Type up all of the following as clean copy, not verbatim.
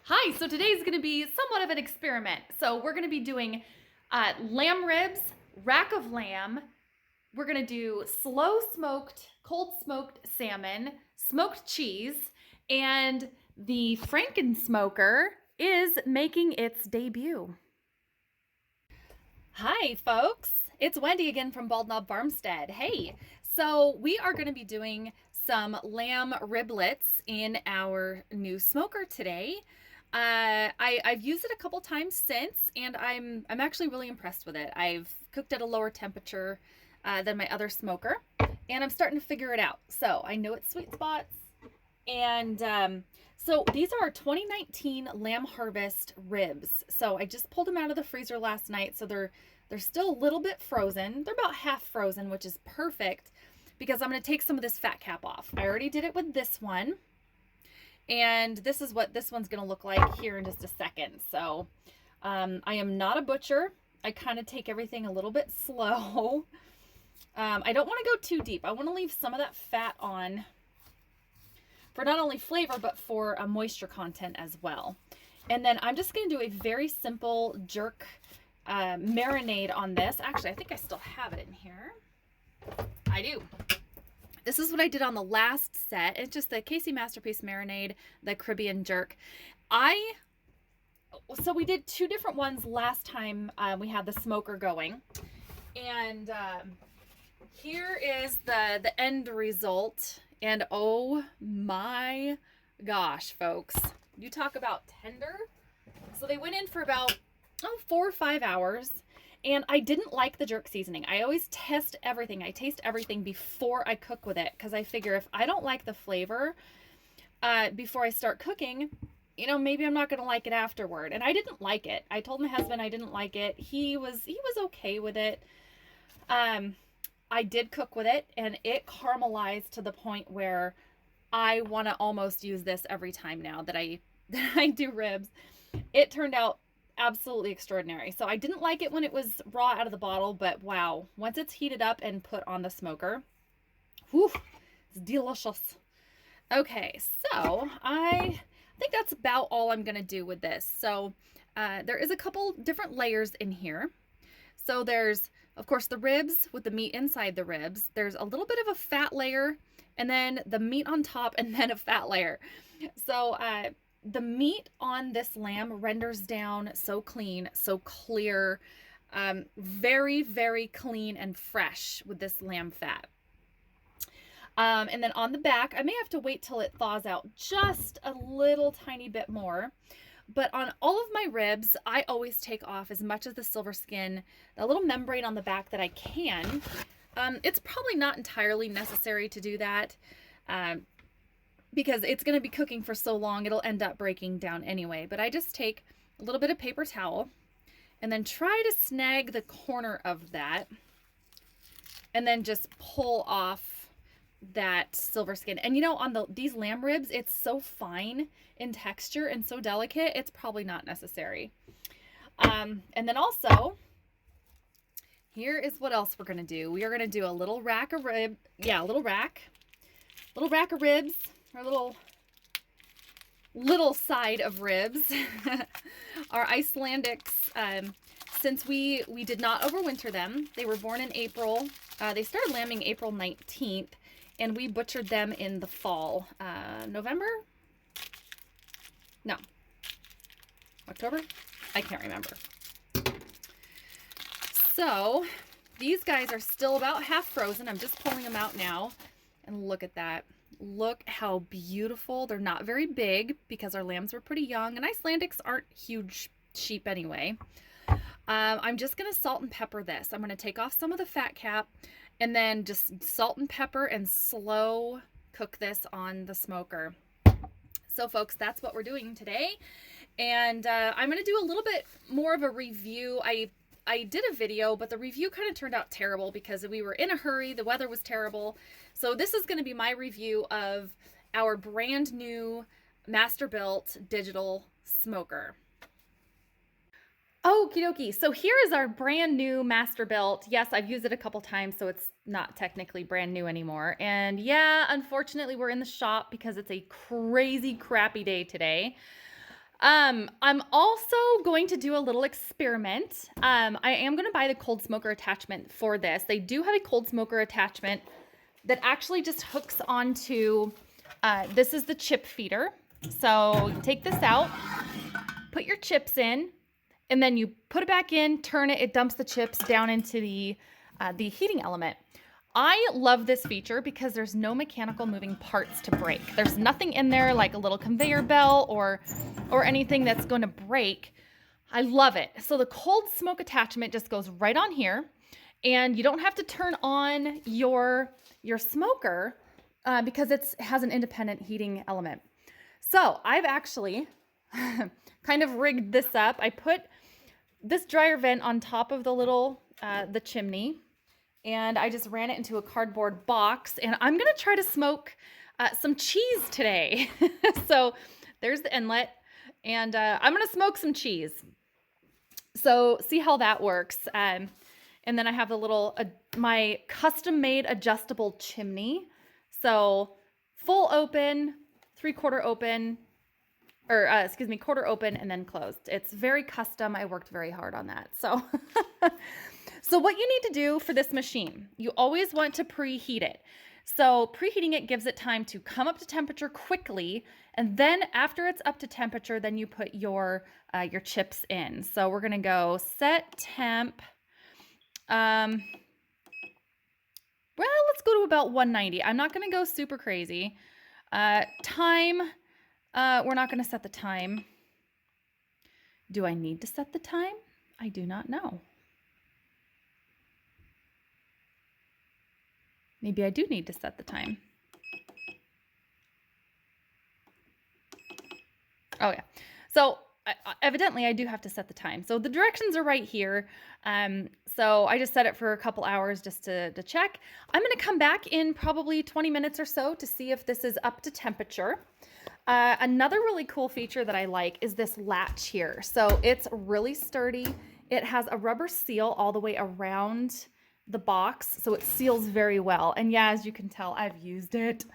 Hi, so today's gonna be somewhat of an experiment. So we're gonna be doing lamb ribs, rack of lamb. We're gonna do slow smoked, cold smoked salmon, smoked cheese, and the Frankensmoker is making its debut. Hi, folks. It's Wendy again from Bald Knob Farmstead. Hey, so we are going to be doing some lamb riblets in our new smoker today. I've used it a couple times since, and I'm actually really impressed with it. I've cooked at a lower temperature than my other smoker, and I'm starting to figure it out. So I know its sweet spots, and so these are our 2019 Lamb Harvest ribs. So I just pulled them out of the freezer last night, so they're still a little bit frozen. They're about half frozen, which is perfect because I'm going to take some of this fat cap off. I already did it with this one. And this is what this one's going to look like here in just a second. So I am not a butcher. I kind of take everything a little bit slow. I don't want to go too deep. I want to leave some of that fat on for not only flavor, but for a moisture content as well. And then I'm just going to do a very simple jerk marinade on this. Actually, I think I still have it in here. I do. This is what I did on the last set. It's just the Casey Masterpiece marinade, the Caribbean jerk. So we did two different ones last time we had the smoker going. And here is the end result. And oh my gosh, folks. You talk about tender. So they went in for about 4 or 5 hours. And I didn't like the jerk seasoning. I always test everything. I taste everything before I cook with it because I figure if I don't like the flavor before I start cooking, maybe I'm not going to like it afterward. And I didn't like it. I told my husband I didn't like it. He was okay with it. I did cook with it, and it caramelized to the point where I want to almost use this every time now that I do ribs. It turned out absolutely extraordinary. So I didn't like it when it was raw out of the bottle, but wow, once it's heated up and put on the smoker, whew, it's delicious. Okay, so I think that's about all I'm gonna do with this. So there is a couple different layers in here. So there's, of course, the ribs with the meat inside the ribs. There's a little bit of a fat layer, and then the meat on top, and then a fat layer. So the meat on this lamb renders down so clean, so clear, very, very clean and fresh with this lamb fat. And then on the back, I may have to wait till it thaws out just a little tiny bit more. But on all of my ribs, I always take off as much of the silver skin, the little membrane on the back that I can. It's probably not entirely necessary to do that. Because it's going to be cooking for so long, it'll end up breaking down anyway. But I just take a little bit of paper towel and then try to snag the corner of that and then just pull off that silver skin. And on these lamb ribs, it's so fine in texture and so delicate, it's probably not necessary. And then also, here is what else we're going to do. We are going to do a little rack of ribs. Yeah, a little rack of ribs. Our little side of ribs. Our Icelandics, since we did not overwinter them, they were born in April. They started lambing April 19th, and we butchered them in the fall. November? No. October? I can't remember. So these guys are still about half frozen. I'm just pulling them out now, and look at that. Look how beautiful. They're not very big because our lambs were pretty young, and Icelandics aren't huge sheep anyway. I'm just going to salt and pepper this. I'm going to take off some of the fat cap and then just salt and pepper and slow cook this on the smoker. So folks, that's what we're doing today. And I'm going to do a little bit more of a review. I did a video, but the review kind of turned out terrible because we were in a hurry. The weather was terrible. So this is going to be my review of our brand new Masterbuilt digital smoker. Okie dokie. So here is our brand new Masterbuilt. Yes, I've used it a couple times, so it's not technically brand new anymore. And yeah, unfortunately, we're in the shop because it's a crazy crappy day today. I'm also going to do a little experiment. I am going to buy the cold smoker attachment for this. They do have a cold smoker attachment that actually just hooks onto, this is the chip feeder. So you take this out, put your chips in, and then you put it back in, turn it, it dumps the chips down into the heating element. I love this feature because there's no mechanical moving parts to break. There's nothing in there like a little conveyor belt or anything that's going to break. I love it. So the cold smoke attachment just goes right on here, and you don't have to turn on your smoker because it has an independent heating element. So I've actually kind of rigged this up. I put this dryer vent on top of the little the chimney, and I just ran it into a cardboard box, and I'm gonna try to smoke some cheese today. So there's the inlet, and I'm gonna smoke some cheese. So see how that works. And then I have the little, my custom made adjustable chimney. So full open, 3/4 open, or excuse me, quarter open and then closed. It's very custom. I worked very hard on that. So, so what you need to do for this machine, you always want to preheat it. So preheating it gives it time to come up to temperature quickly. And then after it's up to temperature, then you put your chips in. So we're going to go set temp. Well, let's go to about 190. I'm not going to go super crazy. Time. We're not going to set the time. Do I need to set the time? I do not know. Maybe I do need to set the time. Oh yeah. So evidently I do have to set the time. So the directions are right here. So I just set it for a couple hours just to check. I'm going to come back in probably 20 minutes or so to see if this is up to temperature. Another really cool feature that I like is this latch here. So it's really sturdy. It has a rubber seal all the way around the box, so it seals very well. And yeah, as you can tell, I've used it.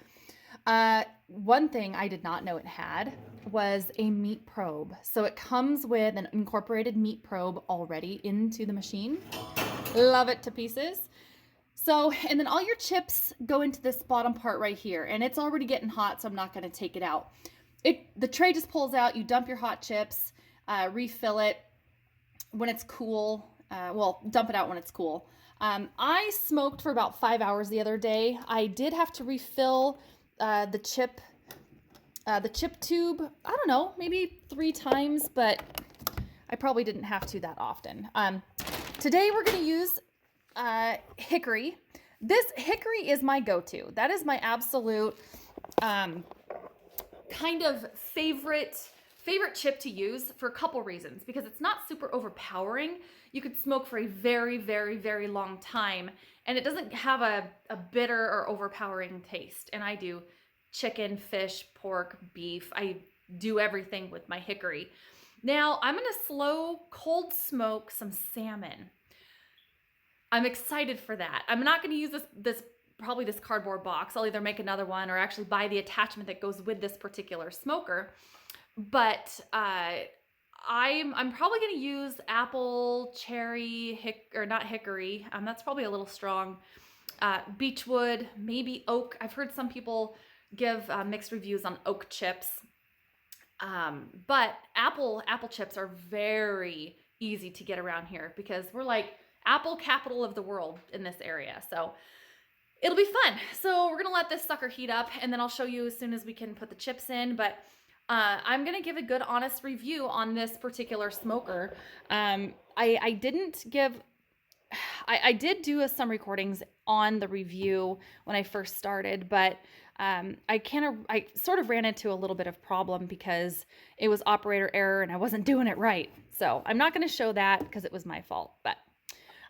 One thing I did not know it had was a meat probe. So it comes with an incorporated meat probe already into the machine. Love it to pieces. So, and then all your chips go into this bottom part right here, and it's already getting hot, so I'm not going to take it out. The tray just pulls out, you dump your hot chips, refill it when it's cool. Well, dump it out when it's cool. I smoked for about 5 hours the other day. I did have to refill the chip tube, I don't know, maybe 3 times, but I probably didn't have to that often. Today we're going to use hickory. This hickory is my go-to. That is my absolute kind of favorite chip to use for a couple reasons, because it's not super overpowering. You could smoke for a very, very, very long time, and it doesn't have a bitter or overpowering taste. And I do chicken, fish, pork, beef. I do everything with my hickory. Now I'm going to slow cold smoke some salmon. I'm excited for that. I'm not going to use this cardboard box. I'll either make another one or actually buy the attachment that goes with this particular smoker. But I'm probably going to use apple, cherry, not hickory. That's probably a little strong. Beechwood, maybe oak. I've heard some people give mixed reviews on oak chips. But apple chips are very easy to get around here because we're like apple capital of the world in this area. So it'll be fun. So we're going to let this sucker heat up, and then I'll show you as soon as we can put the chips in. But I'm going to give a good, honest review on this particular smoker. I did do some recordings on the review when I first started, but I sort of ran into a little bit of problem because it was operator error and I wasn't doing it right. So I'm not going to show that because it was my fault, but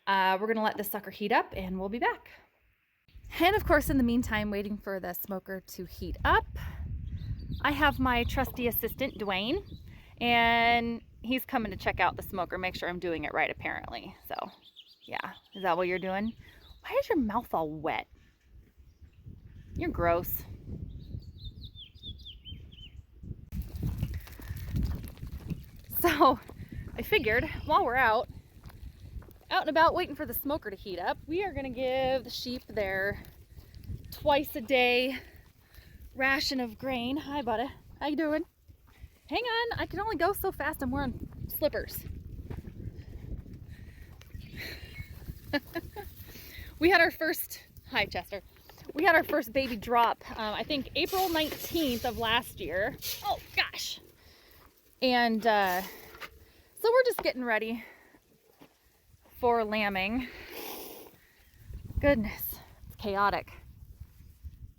we're going to let this sucker heat up and we'll be back. And of course, in the meantime, waiting for the smoker to heat up, I have my trusty assistant, Dwayne, and he's coming to check out the smoker, make sure I'm doing it right, apparently. So yeah, is that what you're doing? Why is your mouth all wet? You're gross. So I figured while we're out and about waiting for the smoker to heat up, we are gonna give the sheep their twice a day ration of grain. Hi, buddy. How you doing? Hang on, I can only go so fast. I'm wearing slippers. We had our first, hi Chester. We had our first baby drop, I think April 19th of last year. Oh gosh. And so we're just getting ready for lambing. Goodness, it's chaotic.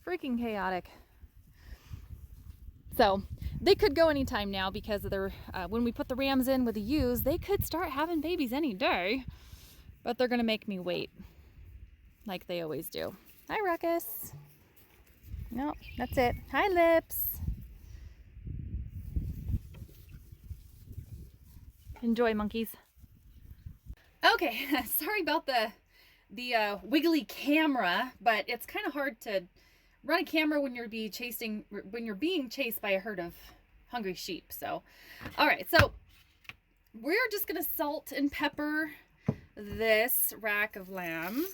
Freaking chaotic. So they could go anytime now because of their, when we put the rams in with the ewes, they could start having babies any day, but they're gonna make me wait like they always do. Hi, Ruckus. No, that's it. Hi, Lips. Enjoy, monkeys. Okay, sorry about the wiggly camera, but it's kind of hard to run a camera when you're being chased by a herd of hungry sheep. So, all right, so we're just gonna salt and pepper this rack of lamb.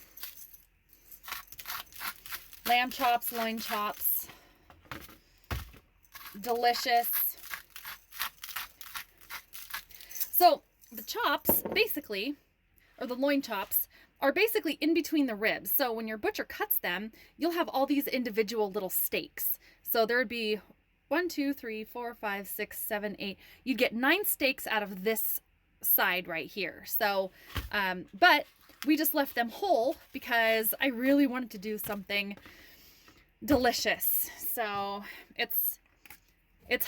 Lamb chops, loin chops, delicious. So the chops basically, or the loin chops, are basically in between the ribs. So when your butcher cuts them, you'll have all these individual little steaks. So there would be 1, 2, 3, 4, 5, 6, 7, 8. You'd get 9 steaks out of this side right here. So, but we just left them whole because I really wanted to do something delicious. So it's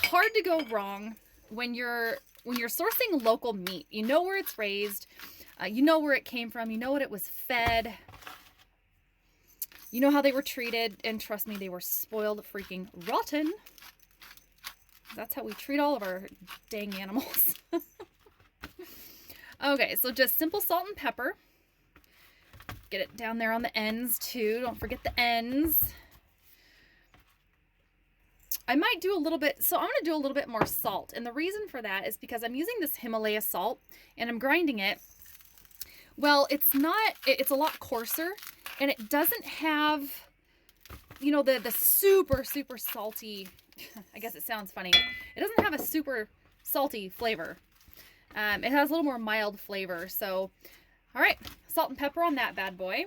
hard to go wrong when you're sourcing local meat. You know where it's raised, you know where it came from, you know what it was fed, you know how they were treated, and trust me, they were spoiled freaking rotten. That's how we treat all of our dang animals. Okay, so just simple salt and pepper. Get it down there on the ends too. Don't forget the ends. I might do a little bit, so I'm going to do a little bit more salt. And the reason for that is because I'm using this Himalaya salt and I'm grinding it. Well, it's a lot coarser and it doesn't have, you know, the super, super salty, I guess it sounds funny. It doesn't have a super salty flavor. It has a little more mild flavor. So, all right, salt and pepper on that bad boy.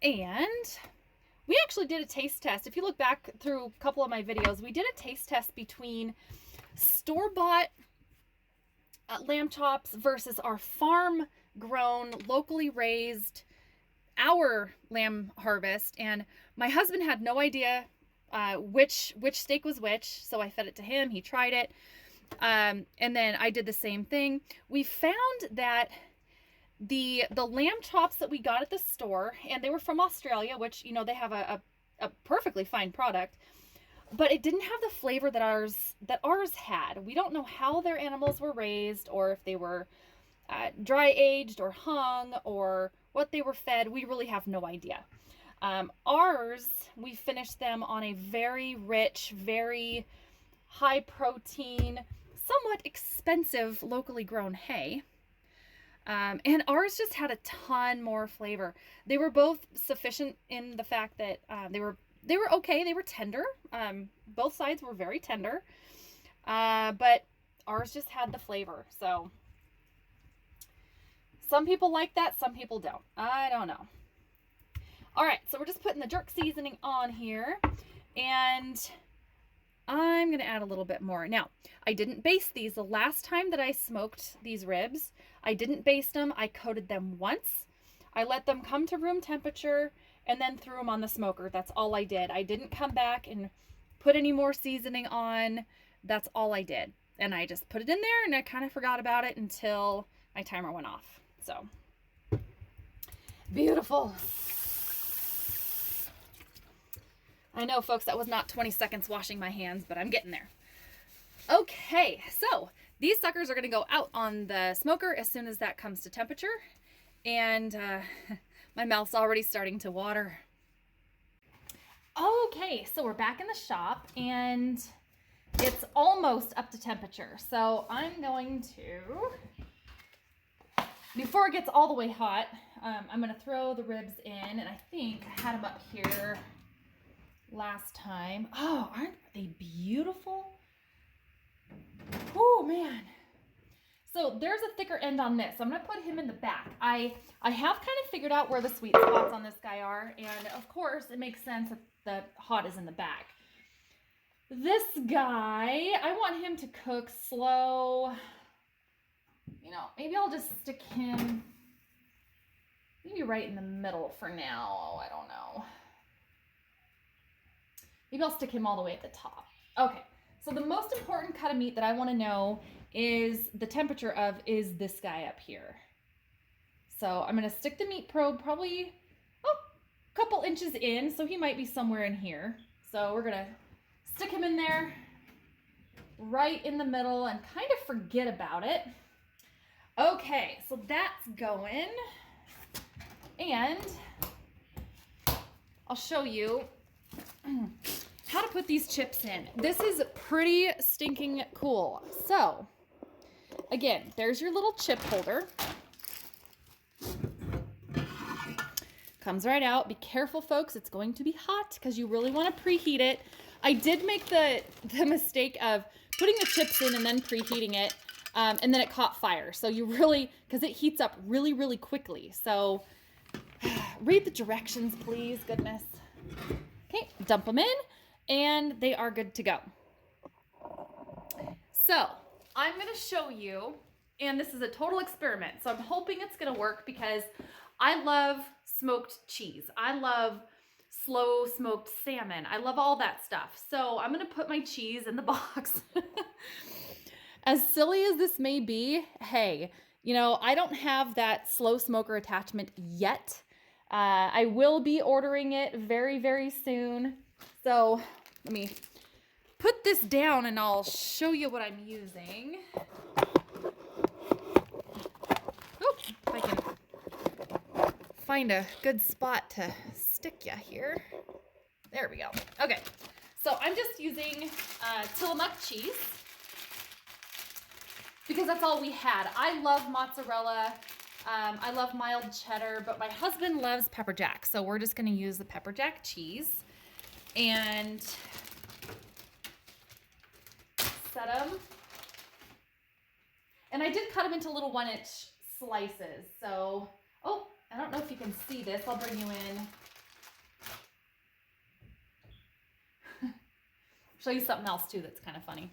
And we actually did a taste test. If you look back through a couple of my videos, we did a taste test between store-bought lamb chops versus our farm-grown, locally raised, our lamb harvest. And my husband had no idea which steak was which, so I fed it to him. He tried it. And then I did the same thing. We found that the lamb chops that we got at the store, and they were from Australia, which, you know, they have a perfectly fine product, but it didn't have the flavor that ours had. We don't know how their animals were raised, or if they were dry aged or hung, or what they were fed. We really have no idea. Ours, we finished them on a very rich, very high protein, somewhat expensive locally grown hay. And ours just had a ton more flavor. They were both sufficient in the fact that they were okay. They were tender. Both sides were very tender. But ours just had the flavor. So some people like that, some people don't. I don't know. All right, so we're just putting the jerk seasoning on here, and I'm going to add a little bit more. Now, I didn't baste these. The last time that I smoked these ribs, I didn't baste them. I coated them once. I let them come to room temperature and then threw them on the smoker. That's all I did. I didn't come back and put any more seasoning on. That's all I did. And I just put it in there and I kind of forgot about it until my timer went off. So, beautiful. I know, folks, that was not 20 seconds washing my hands, but I'm getting there. Okay, so these suckers are going to go out on the smoker as soon as that comes to temperature. And my mouth's already starting to water. Okay, so we're back in the shop, and it's almost up to temperature. So I'm going to, before it gets all the way hot, I'm going to throw the ribs in, and I think I had them up here last time. Oh, aren't they beautiful? Oh man. So there's a thicker end on this. I'm going to put him in the back. I have kind of figured out where the sweet spots on this guy are. And of course, it makes sense that the hot is in the back. This guy, I want him to cook slow. You know, maybe I'll just stick him maybe right in the middle for now. Oh, I don't know. Maybe I'll stick him all the way at the top. Okay, so the most important cut of meat that I want to know is the temperature of is this guy up here. So I'm going to stick the meat probe probably a couple inches in, so he might be somewhere in here. So we're going to stick him in there right in the middle and kind of forget about it. Okay, so that's going. And I'll show you how to put these chips in. This is pretty stinking cool. So again, there's your little chip holder. Comes right out. Be careful, folks. It's going to be hot because you really want to preheat it. I did make the mistake of putting the chips in and then preheating it, and then it caught fire. So you really, because it heats up really, really quickly. So read the directions, please. Goodness. Okay, dump them in, and they are good to go. So I'm going to show you, and this is a total experiment. So I'm hoping it's going to work because I love smoked cheese. I love slow smoked salmon. I love all that stuff. So I'm going to put my cheese in the box. As silly as this may be, hey, you know, I don't have that slow smoker attachment yet. I will be ordering it very, very soon. So let me put this down and I'll show you what I'm using. Oops, if I can find a good spot to stick ya here. There we go. Okay, so I'm just using Tillamook cheese because that's all we had. I love mozzarella. I love mild cheddar, but my husband loves pepper jack, so we're just going to use the pepper jack cheese and set them. And I did cut them into little 1-inch slices. So, oh, I don't know if you can see this. I'll bring you in. Show you something else too that's kind of funny.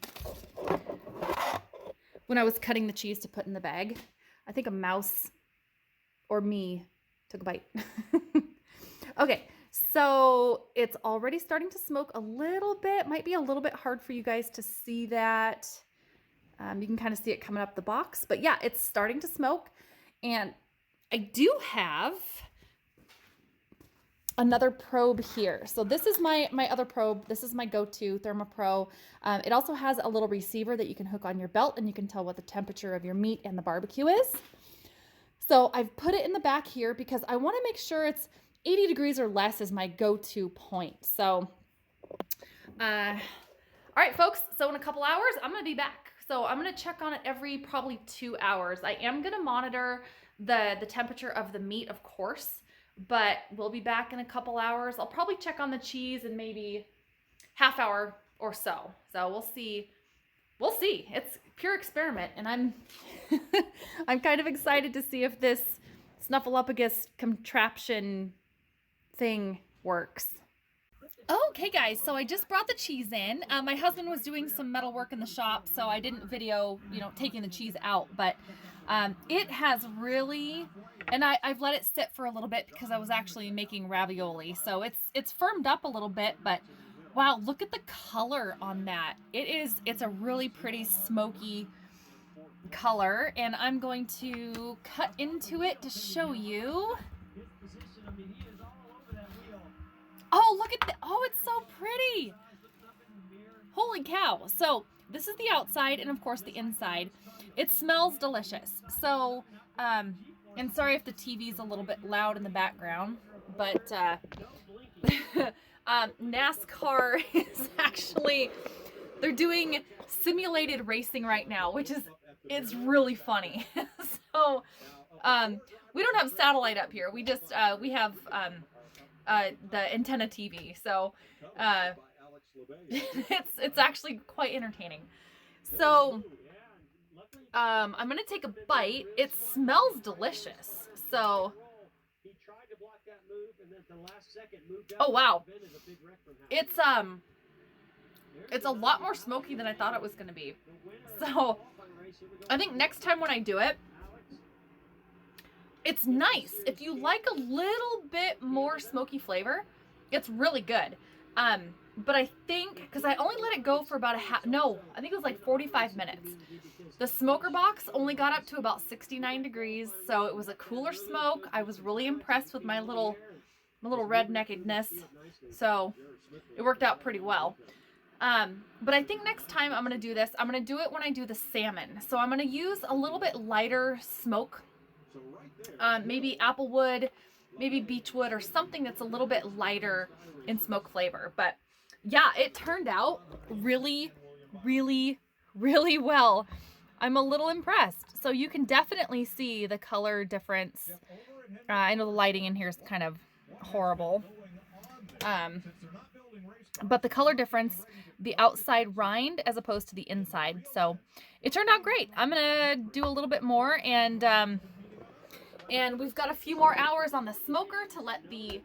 When I was cutting the cheese to put in the bag, I think a mouse or me took a bite. Okay, so it's already starting to smoke a little bit. Might be a little bit hard for you guys to see that. You can kind of see it coming up the box, but yeah, it's starting to smoke. And I do have another probe here. So this is my other probe. This is my go-to ThermoPro. It also has a little receiver that you can hook on your belt, and you can tell what the temperature of your meat and the barbecue is. So I've put it in the back here because I want to make sure it's 80 degrees or less is my go-to point. So, all right, folks. So in a couple hours, I'm going to be back. So I'm going to check on it every probably 2 hours. I am going to monitor the temperature of the meat, of course, but we'll be back in a couple hours. I'll probably check on the cheese in maybe half hour or so. So we'll see. We'll see. It's pure experiment, and I'm I'm kind of excited to see if this Snuffleupagus contraption thing works. Okay guys, so I just brought the cheese in. My husband was doing some metal work in the shop, so I didn't video, taking the cheese out, but it has really, and I've let it sit for a little bit because I was actually making ravioli, so it's firmed up a little bit, but wow, look at the color on that. It's a really pretty smoky color, and I'm going to cut into it to show you. Oh, look at that. Oh, it's so pretty. Holy cow. So this is the outside and of course the inside. It smells delicious. So, and sorry if the TV's a little bit loud in the background, but NASCAR is actually they're doing simulated racing right now, which is, it's really funny. So, we don't have satellite up here. We just, we have, the antenna TV. So, it's actually quite entertaining. So, I'm gonna take a bite. It smells delicious. So, oh wow, it's a lot more smoky than I thought it was gonna be. So, I think next time when I do it, it's nice. If you like a little bit more smoky flavor, it's really good. But I think, because I only let it go for about I think it was like 45 minutes. The smoker box only got up to about 69 degrees, so it was a cooler smoke. I was really impressed with my little redneckedness, so it worked out pretty well. But I think next time I'm going to do this, I'm going to do it when I do the salmon. So I'm going to use a little bit lighter smoke, maybe applewood, maybe beechwood, or something that's a little bit lighter in smoke flavor. But yeah, it turned out really, really, really well. I'm a little impressed. So you can definitely see the color difference. I know the lighting in here is kind of horrible. But the color difference, the outside rind as opposed to the inside. So it turned out great. I'm going to do a little bit more, and we've got a few more hours on the smoker to let the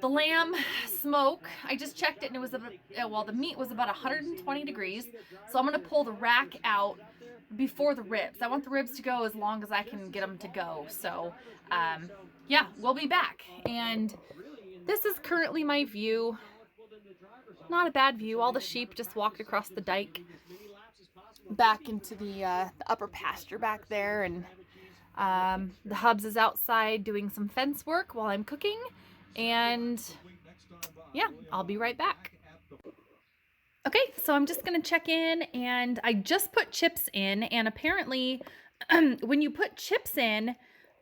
lamb smoke. I just checked it, and it was the meat was about 120 degrees. So I'm going to pull the rack out before the ribs. I want the ribs to go as long as I can get them to go. So yeah, we'll be back. And this is currently my view. Not a bad view. All the sheep just walked across the dike back into the upper pasture back there, and the hubs is outside doing some fence work while I'm cooking. And yeah, I'll be right back. Okay, so I'm just gonna check in, and I just put chips in, and apparently when you put chips in,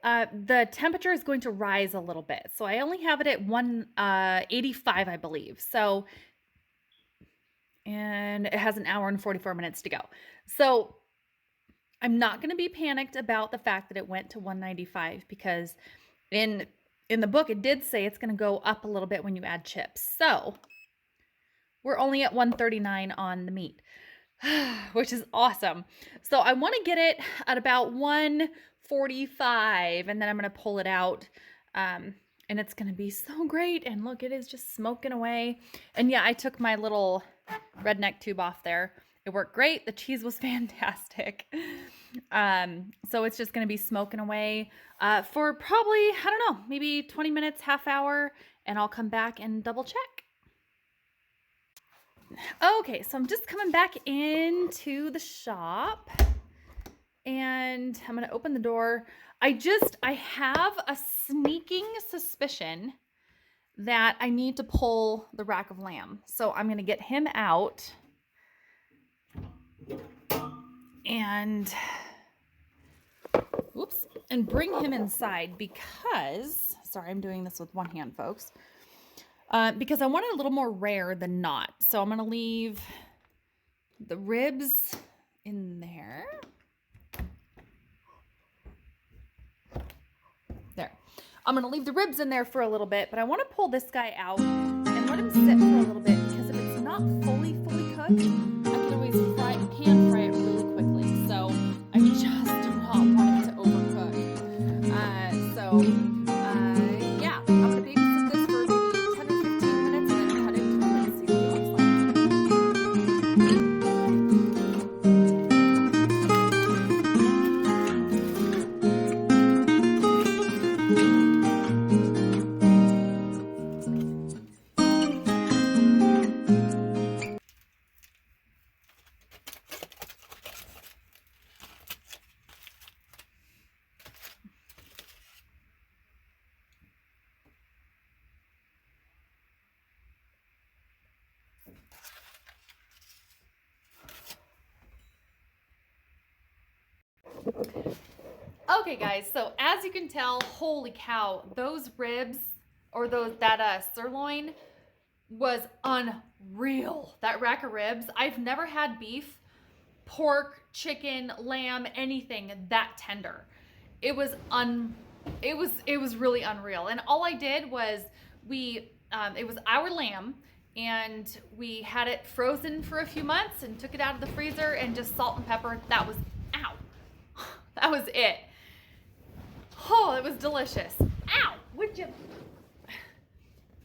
the temperature is going to rise a little bit. So I only have it at 185, I believe. So, and it has an hour and 44 minutes to go. So I'm not going to be panicked about the fact that it went to 195, because in the book it did say it's going to go up a little bit when you add chips. So we're only at 139 on the meat, which is awesome. So I want to get it at about 145, and then I'm going to pull it out, and it's going to be so great. And look, it is just smoking away. And yeah, I took my little redneck tube off there. It worked great. The cheese was fantastic. So it's just going to be smoking away for probably, I don't know, maybe 20 minutes, half hour, and I'll come back and double check. Okay, so I'm just coming back into the shop, and I'm going to open the door. I have a sneaking suspicion that I need to pull the rack of lamb. So I'm going to get him out and bring him inside, because, sorry, I'm doing this with one hand, folks. Because I want it a little more rare than not. So I'm going to leave the ribs in there. There. I'm going to leave the ribs in there for a little bit, but I want to pull this guy out and let him sit for a little bit, because if it's not fully cooked, I can always pan fry it really quickly. So I just do not want it to overcook. Yeah, I'm going to babysit this for maybe 10 or 15 minutes and then cut into it and see what it looks like. Okay guys, so as you can tell, holy cow, those ribs, or that sirloin was unreal. That rack of ribs, I've never had beef, pork, chicken, lamb, anything that tender. It was really unreal. And all I did was it was our lamb, and we had it frozen for a few months and took it out of the freezer and just salt and pepper. That was it. Oh, it was delicious. Ow, would you?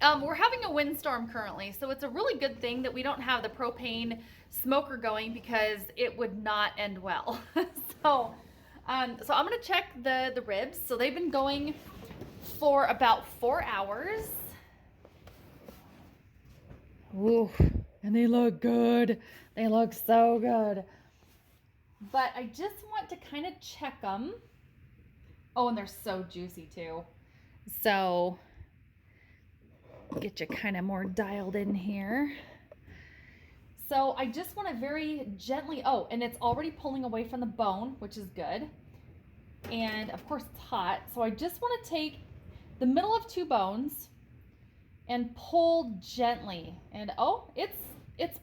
We're having a windstorm currently, so it's a really good thing that we don't have the propane smoker going, because it would not end well. So I'm gonna check the ribs. So they've been going for about 4 hours. Ooh, and they look good. They look so good. But I just want to kind of check them. Oh, and they're so juicy too. So get you kind of more dialed in here. So I just want to very gently, oh, and it's already pulling away from the bone, which is good. And of course it's hot. So I just want to take the middle of 2 bones and pull gently. And oh, it's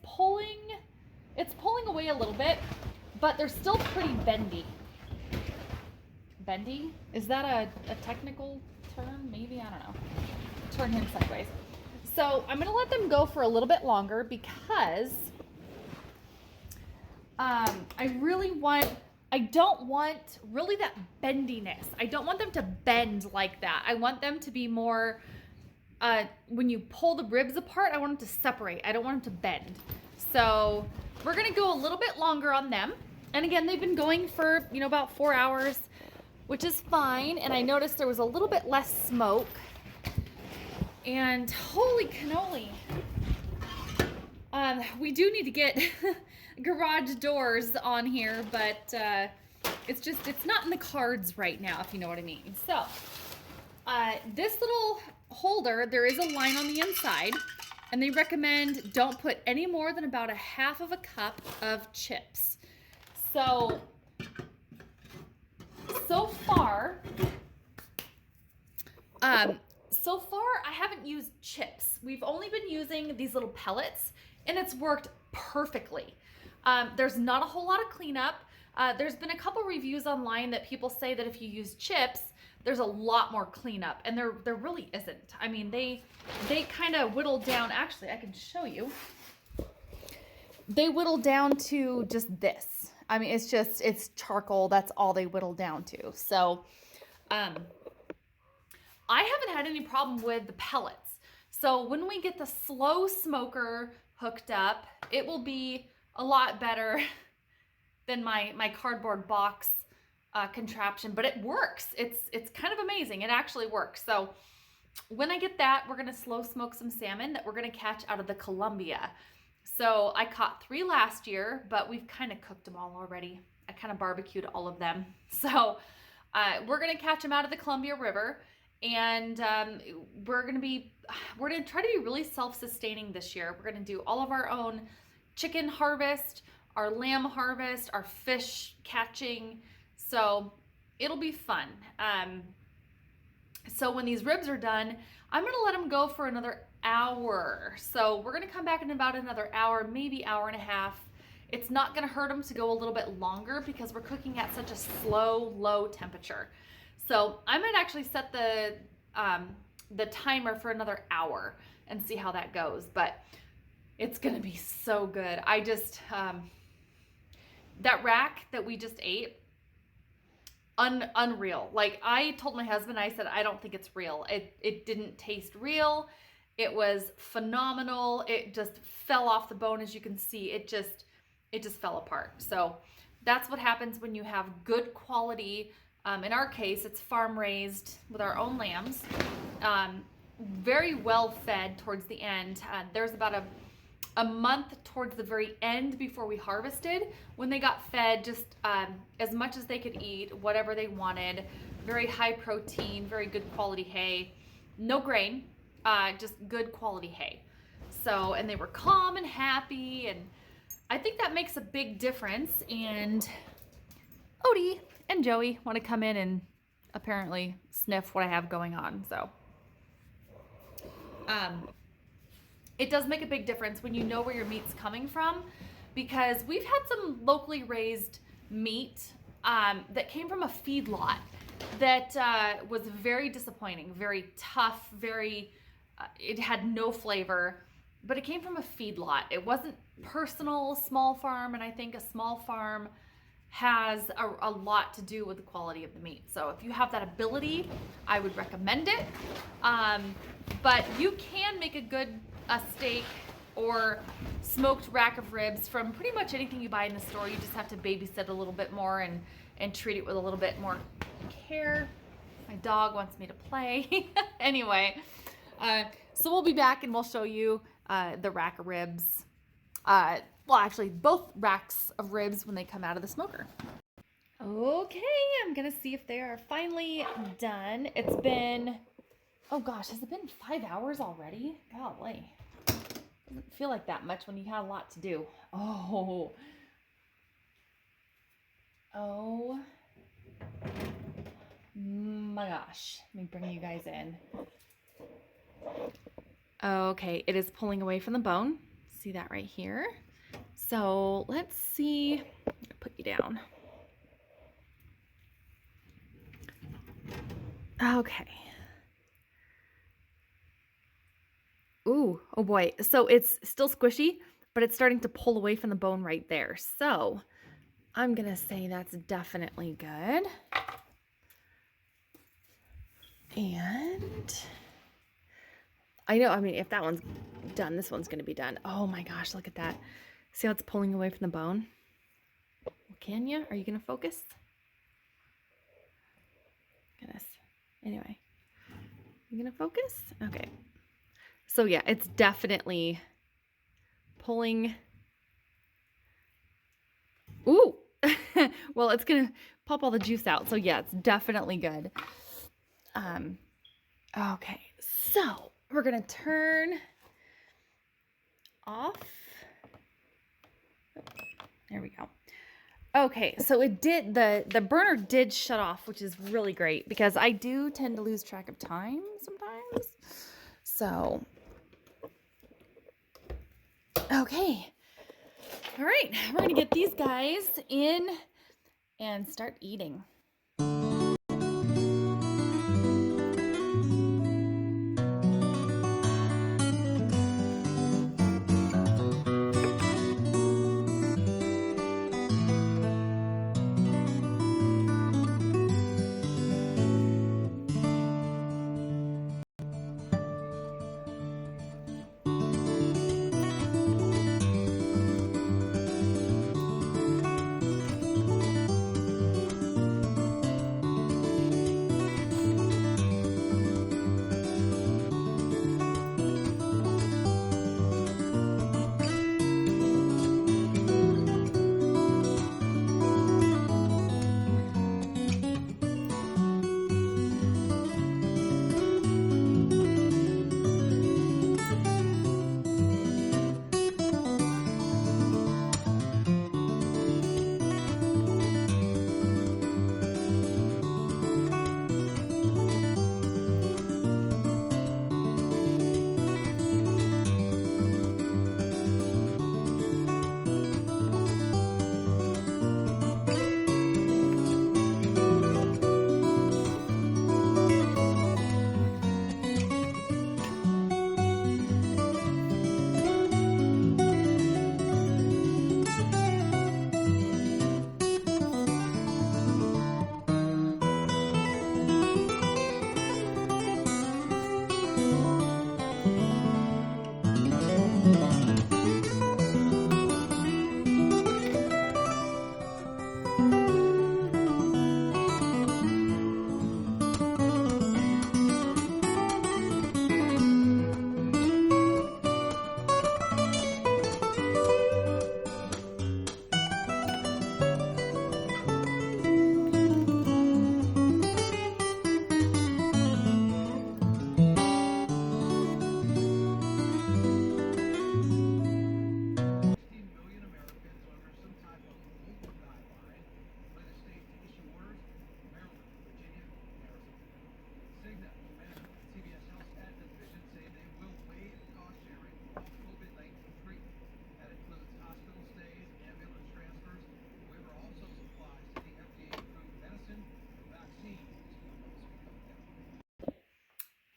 pulling away a little bit, but they're still pretty bendy. Bendy? Is that a technical term? Maybe, I don't know. Turn him sideways. So I'm gonna let them go for a little bit longer, because I don't want really that bendiness. I don't want them to bend like that. I want them to be more, when you pull the ribs apart, I want them to separate. I don't want them to bend. So we're gonna go a little bit longer on them. And again, they've been going for, about 4 hours, which is fine. And I noticed there was a little bit less smoke. And holy cannoli. We do need to get garage doors on here, but it's not in the cards right now, if you know what I mean. So this little holder, there is a line on the inside, and they recommend don't put any more than about a half of a cup of chips. So far I haven't used chips. We've only been using these little pellets, and it's worked perfectly. There's not a whole lot of cleanup. There's been a couple reviews online that people say that if you use chips, there's a lot more cleanup, and there really isn't. I mean, they kind of whittle down. Actually, I can show you. They whittle down to just this. I mean, it's charcoal. That's all they whittle down to. So, I haven't had any problem with the pellets. So when we get the slow smoker hooked up, it will be a lot better than my cardboard box contraption, but it works. It's kind of amazing. It actually works. So when I get that, we're gonna slow smoke some salmon that we're gonna catch out of the Columbia. So I caught 3 last year, but we've kind of cooked them all already. I kind of barbecued all of them. So we're gonna catch them out of the Columbia River. And we're gonna try to be really self-sustaining this year. We're gonna do all of our own chicken harvest, our lamb harvest, our fish catching. So it'll be fun. So when these ribs are done, I'm gonna let them go for another hour. So we're gonna come back in about another hour, maybe hour and a half. It's not gonna hurt them to go a little bit longer, because we're cooking at such a slow, low temperature. So I might actually set the timer for another hour and see how that goes, but it's gonna be so good. I just, that rack that we just ate, unreal. Like, I told my husband, I said, I don't think it's real. It didn't taste real. It was phenomenal. It just fell off the bone. As you can see, it just fell apart. So that's what happens when you have good quality. In our case, it's farm raised with our own lambs, very well fed towards the end. There's about a month towards the very end before we harvested, when they got fed just as much as they could eat, whatever they wanted. Very high protein, very good quality hay, no grain, just good quality hay. So, and they were calm and happy, and I think that makes a big difference. And Odie and Joey want to come in and apparently sniff what I have going on. So, it does make a big difference when you know where your meat's coming from, because we've had some locally raised meat that came from a feedlot that was very disappointing, very tough, very, it had no flavor, but it came from a feedlot. It wasn't personal, small farm, and I think a small farm has a lot to do with the quality of the meat. So if you have that ability, I would recommend it. But you can make a good steak or smoked rack of ribs from pretty much anything you buy in the store. You just have to babysit a little bit more and treat it with a little bit more care. My dog wants me to play. Anyway, so we'll be back and we'll show you the rack of ribs. Well, actually, both racks of ribs when they come out of the smoker. Okay, I'm gonna see if they are finally done. It's been, oh gosh, has it been 5 hours already? Golly. Doesn't feel like that much when you have a lot to do. Oh my gosh. Let me bring you guys in. Okay, it is pulling away from the bone. See that right here? So let's see. I'm gonna put you down. Okay. Ooh, oh boy. So it's still squishy, but it's starting to pull away from the bone right there. So I'm gonna say that's definitely good. And I know, I mean, if that one's done, this one's gonna be done. Oh my gosh, look at that. See how it's pulling away from the bone? Well, can you? Are you gonna focus? Goodness. Anyway, you gonna focus? Okay. So yeah, it's definitely pulling. Ooh. Well, it's gonna pop all the juice out. So yeah, it's definitely good. Okay, so we're gonna turn off. There we go. Okay, so it did, the burner did shut off, which is really great because I do tend to lose track of time sometimes. So, okay. All right, we're gonna get these guys in and start eating.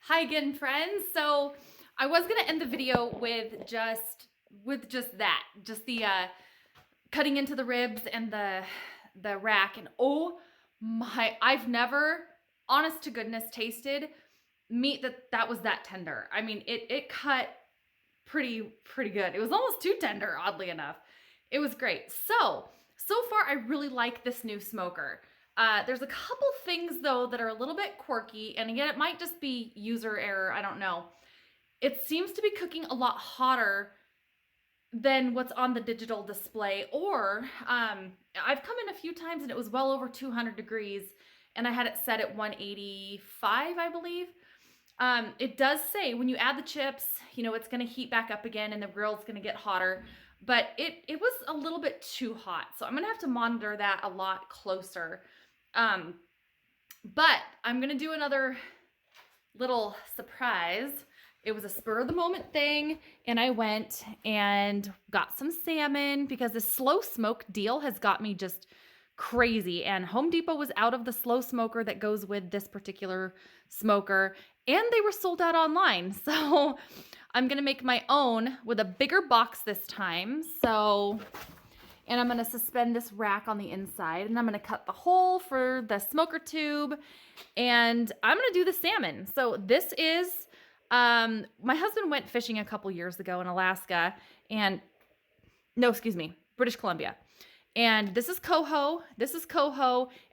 Hi again, friends. So I was gonna end the video with just that, just the cutting into the ribs and the rack. And oh my, I've never, honest to goodness, tasted meat that was that tender. I mean, it cut pretty good. It was almost too tender, oddly enough. It was great. So far I really like this new smoker. There's a couple things though that are a little bit quirky, and again, it might just be user error, I don't know. It seems to be cooking a lot hotter than what's on the digital display, or I've come in a few times and it was well over 200 degrees and I had it set at 185, I believe. It does say when you add the chips, you know, it's going to heat back up again and the grill's going to get hotter, but it was a little bit too hot. So I'm going to have to monitor that a lot closer. But I'm going to do another little surprise. It was a spur of the moment thing, and I went and got some salmon because the slow smoke deal has got me just crazy, and Home Depot was out of the slow smoker that goes with this particular smoker, and they were sold out online. So I'm gonna make my own with a bigger box this time. And I'm gonna suspend this rack on the inside, and I'm gonna cut the hole for the smoker tube, and I'm gonna do the salmon. So this is, my husband went fishing a couple years ago in Alaska, and no, excuse me, British Columbia. And this is coho,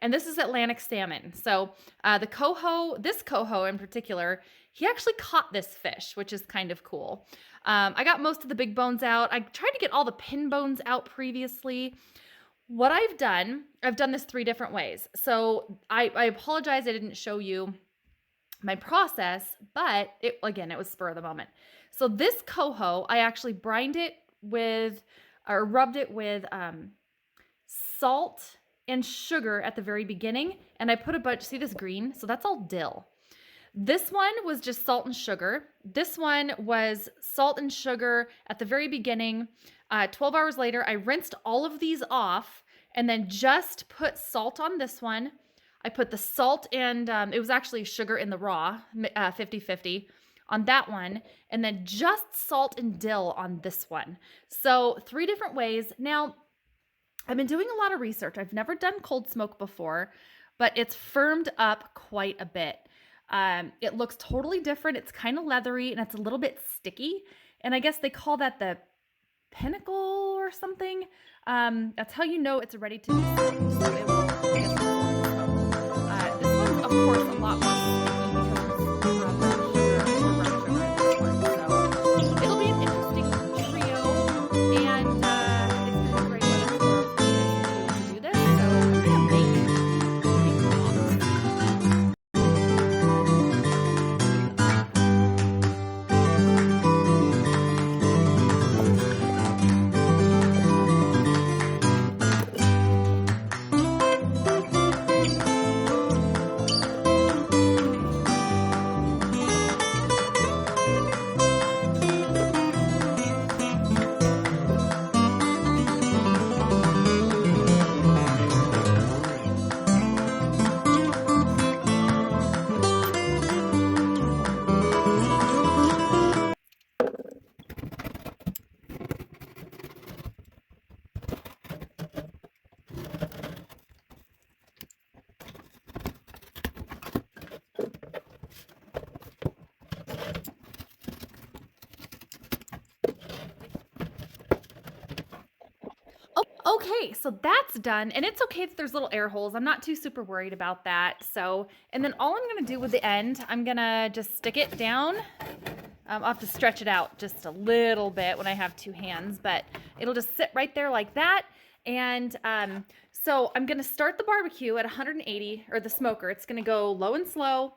and this is Atlantic salmon. So this coho in particular, he actually caught this fish, which is kind of cool. I got most of the big bones out. I tried to get all the pin bones out previously. What I've done this 3 different ways. So I apologize I didn't show you my process, but it was spur of the moment. So this coho, I actually rubbed it with salt and sugar at the very beginning, and I put a bunch, see this green? So that's all dill. This one was just salt and sugar. This one was salt and sugar at the very beginning. 12 hours later, I rinsed all of these off and then just put salt on this one. I put the salt and it was actually sugar in the raw, 50-50 on that one, and then just salt and dill on this one. So 3 different ways. Now, I've been doing a lot of research. I've never done cold smoke before, but it's firmed up quite a bit. It looks totally different. It's kind of leathery and it's a little bit sticky. And I guess they call that the pinnacle or something. That's how you know it's ready to be smoked. So it will get some smoke. This one's, of course, a lot more sticky because it'll be an interesting trio, and it's going to be great weather for to do this. So I'm going to make okay, so that's done, and it's okay that there's little air holes. I'm not too super worried about that. So, and then all I'm gonna do with the end, I'm gonna just stick it down. I'll have to stretch it out just a little bit when I have 2 hands, but it'll just sit right there like that. And so I'm gonna start the barbecue at 180, or the smoker. It's gonna go low and slow.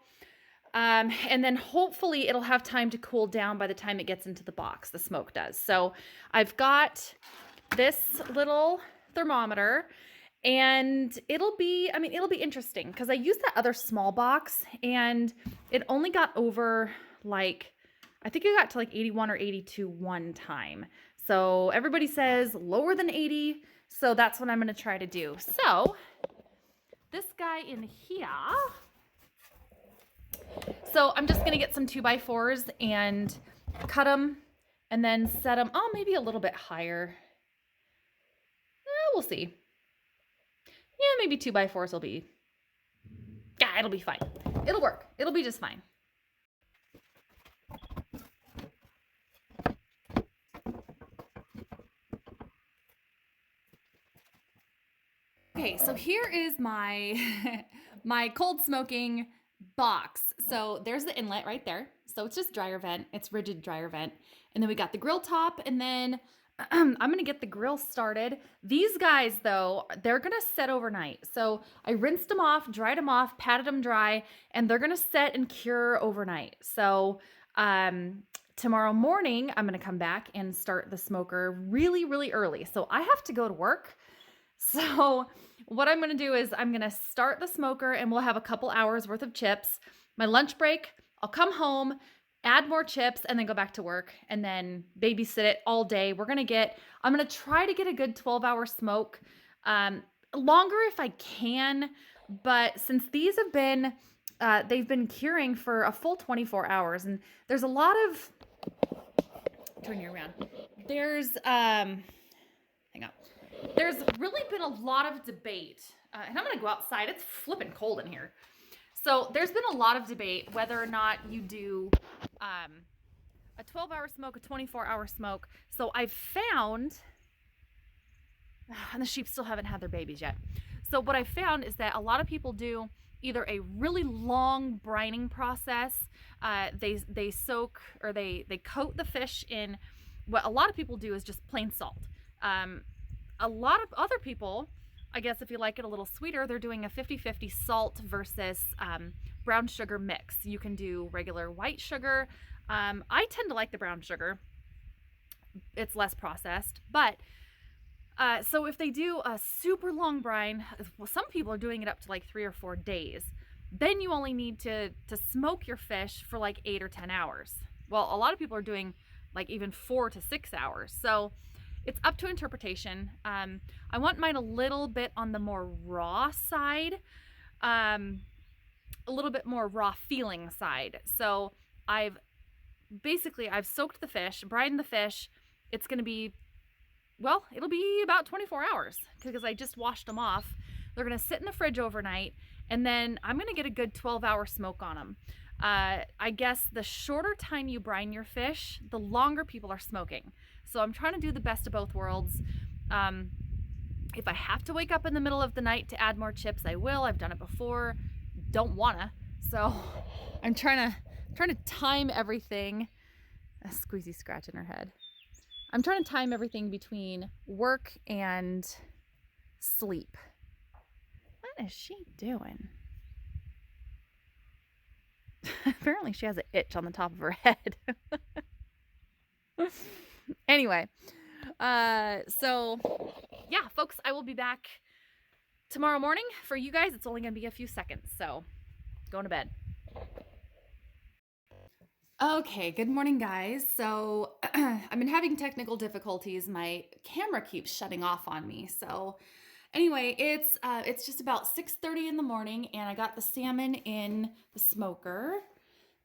And then hopefully it'll have time to cool down by the time it gets into the box, the smoke does. So I've got this little thermometer, and it'll be interesting because I used that other small box and it only got over like, I think it got to like 81 or 82 one time. So everybody says lower than 80. So that's what I'm going to try to do. So this guy in here, So I'm just gonna get some 2x4s and cut them and then set them, oh, maybe a little bit higher. We'll see. Yeah, maybe 2x4s will be, yeah, it'll be fine. It'll work. It'll be just fine. Okay, so here is my my cold smoking box. So there's the inlet right there. So it's just dryer vent. It's rigid dryer vent. And then we got the grill top, and then I'm gonna get the grill started. These guys though, they're gonna set overnight. So I rinsed them off, dried them off, patted them dry, and they're gonna set and cure overnight. So tomorrow morning, I'm gonna come back and start the smoker really, really early. So I have to go to work. So what I'm going to do is I'm going to start the smoker and we'll have a couple hours worth of chips. My lunch break, I'll come home, add more chips, and then go back to work and then babysit it all day. I'm going to try to get a good 12-hour smoke, longer if I can, but since these have been, they've been curing for a full 24 hours, and there's a lot of, turn you around, hang on. There's really been a lot of debate, and I'm going to go outside. It's flipping cold in here. So there's been a lot of debate whether or not you do a 12-hour smoke, a 24-hour smoke. So I've found, and the sheep still haven't had their babies yet. So what I found is that a lot of people do either a really long brining process. They soak, or they coat the fish in, what a lot of people do is just plain salt. A lot of other people, I guess if you like it a little sweeter, they're doing a 50-50 salt versus brown sugar mix. You can do regular white sugar. I tend to like the brown sugar. It's less processed. But so if they do a super long brine, well, some people are doing it up to like 3 or 4 days. Then you only need to smoke your fish for like 8 or 10 hours. Well, a lot of people are doing like even 4 to 6 hours. So it's up to interpretation. I want mine a little bit on the more raw side, a little bit more raw feeling side. So I've soaked the fish, brined the fish. It's going to be, well, it'll be about 24 hours because I just washed them off. They're going to sit in the fridge overnight, and then I'm going to get a good 12-hour smoke on them. I guess the shorter time you brine your fish, the longer people are smoking. So I'm trying to do the best of both worlds. If I have to wake up in the middle of the night to add more chips, I will. I've done it before. Don't wanna. So I'm trying to time everything. A squeezy scratch in her head. I'm trying to time everything between work and sleep. What is she doing? Apparently she has an itch on the top of her head. Anyway, so yeah, folks, I will be back tomorrow morning. For you guys, it's only going to be a few seconds, so going to bed. Okay, good morning, guys. So I've been having technical difficulties. My camera keeps shutting off on me. So anyway, it's just about 6:30 in the morning, and I got the salmon in the smoker.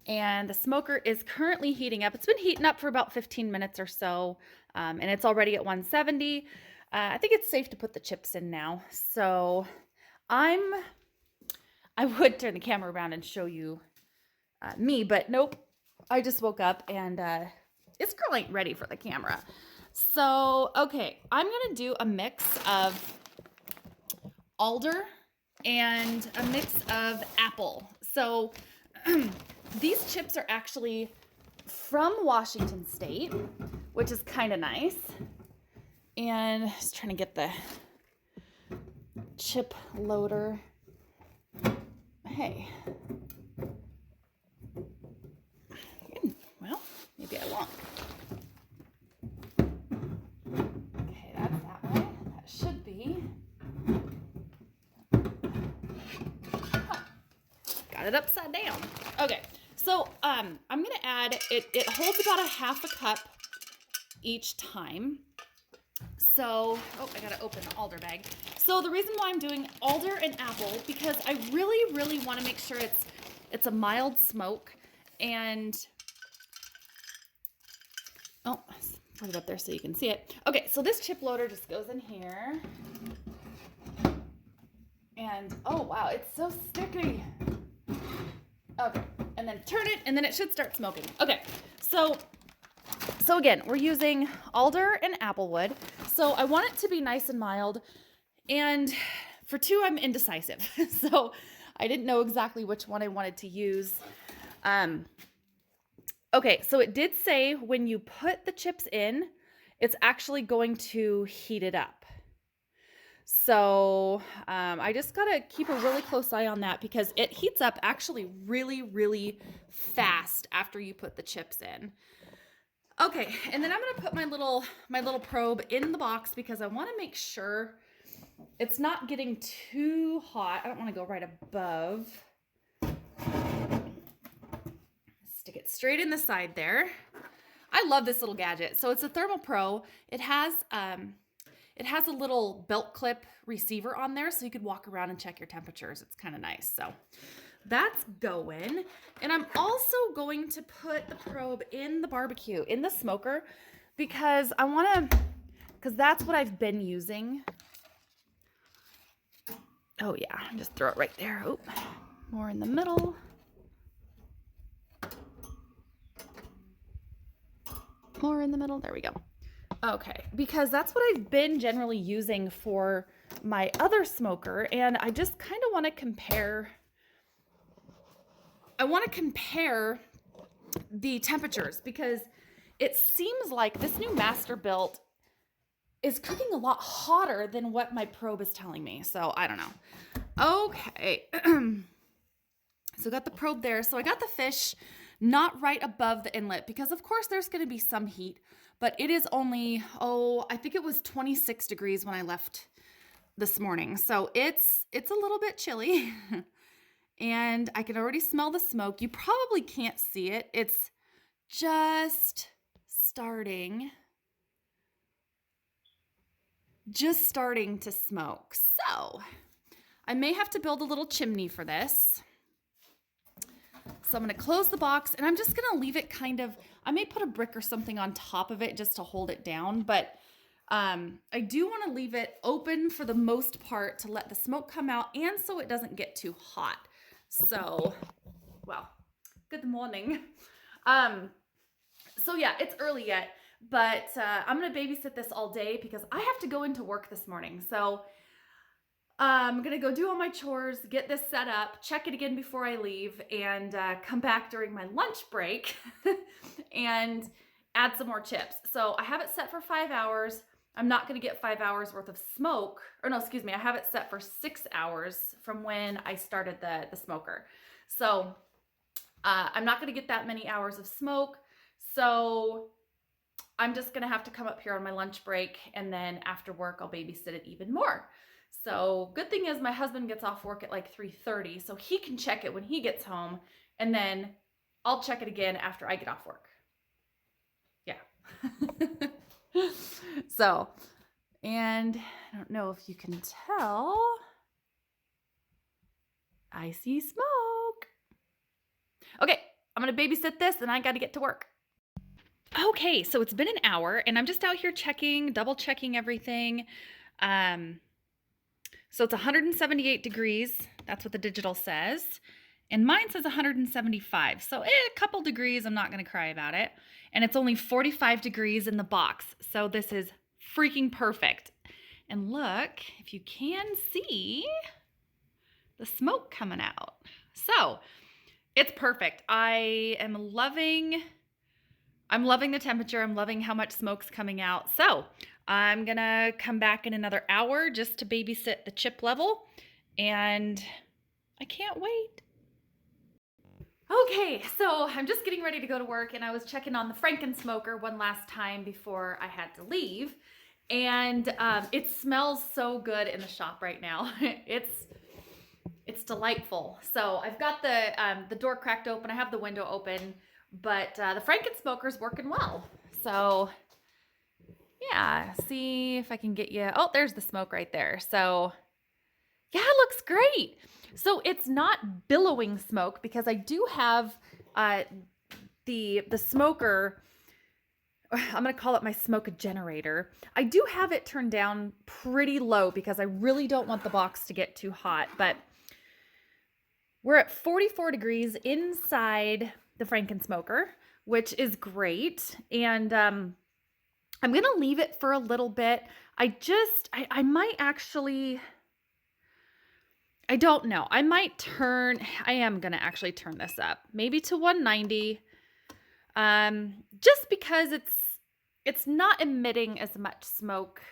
And the smoker is currently heating up. It's been heating up for about 15 minutes or so, and it's already at 170. I think it's safe to put the chips in now. So I would turn the camera around and show you me, but nope. I just woke up, and this girl ain't ready for the camera. So, okay, I'm going to do a mix of alder and a mix of apple. So these chips are actually from Washington State, which is kind of nice. And just trying to get the chip loader. Hey. Well, maybe I won't. Okay, that's that way. That should be. Oh, got it upside down. Okay. So I'm going to add, it holds about a half a cup each time. So, oh, I got to open the alder bag. So the reason why I'm doing alder and apple, because I really, really want to make sure it's It's a mild smoke, and oh, put it up there so you can see it. Okay, so this chip loader just goes in here. And oh wow, it's so sticky. Okay, and then turn it, and then it should start smoking. Okay, so again, we're using alder and applewood. So I want it to be nice and mild. And for 2, I'm indecisive. So I didn't know exactly which one I wanted to use. Okay, so it did say when you put the chips in, it's actually going to heat it up. So I just got to keep a really close eye on that because it heats up actually really, really fast after you put the chips in. Okay, and then I'm going to put my little probe in the box because I want to make sure it's not getting too hot. I don't want to go right above. Stick it straight in the side there. I love this little gadget. So it's a Thermal Pro. It has a little belt clip receiver on there so you could walk around and check your temperatures. It's kind of nice. So that's going. And I'm also going to put the probe in the barbecue, in the smoker, because that's what I've been using. Oh yeah, just throw it right there. Oh, more in the middle. More in the middle. There we go. Okay, because that's what I've been generally using for my other smoker, and I just kind of want to compare. I want to compare the temperatures because it seems like this new Masterbuilt is cooking a lot hotter than what my probe is telling me. So I don't know. Okay, so got the probe there. So I got the fish not right above the inlet because of course there's going to be some heat, but it is only, I think it was 26 degrees when I left this morning. So it's a little bit chilly and I can already smell the smoke. You probably can't see it. It's just starting to smoke. So I may have to build a little chimney for this. So I'm going to close the box and I'm just going to leave it I may put a brick or something on top of it just to hold it down, but I do want to leave it open for the most part to let the smoke come out and so it doesn't get too hot. So, well, good morning. So yeah, it's early yet, but I'm going to babysit this all day because I have to go into work this morning. So I'm going to go do all my chores, get this set up, check it again before I leave, and come back during my lunch break and add some more chips. So I have it set for 5 hours. I'm not going to get 5 hours worth of smoke. Or no, excuse me. I have it set for 6 hours from when I started the smoker. So I'm not going to get that many hours of smoke. So I'm just going to have to come up here on my lunch break, and then after work, I'll babysit it even more. So good thing is my husband gets off work at like 3:30, so he can check it when he gets home, and then I'll check it again after I get off work. Yeah. So, and I don't know if you can tell, I see smoke. Okay, I'm going to babysit this, and I got to get to work. Okay, so it's been an hour, and I'm just out here double checking everything. So it's 178 degrees. That's what the digital says. And mine says 175. So a couple degrees, I'm not going to cry about it. And it's only 45 degrees in the box. So this is freaking perfect. And look, if you can see the smoke coming out. So it's perfect. I'm loving the temperature. I'm loving how much smoke's coming out. So I'm gonna come back in another hour just to babysit the chip level, and I can't wait. Okay, so I'm just getting ready to go to work, and I was checking on the Frankensmoker one last time before I had to leave, and it smells so good in the shop right now. It's delightful. So I've got the door cracked open. I have the window open, but the Frankensmoker's working well. So yeah, see if I can get you. Oh, there's the smoke right there. So yeah, it looks great. So it's not billowing smoke because I do have the smoker. I'm going to call it my smoke generator. I do have it turned down pretty low because I really don't want the box to get too hot, but we're at 44 degrees inside the Frankensmoker, which is great. And I'm going to leave it for a little bit. I might actually, I don't know. I am going to actually turn this up maybe to 190. Just because it's not emitting as much smoke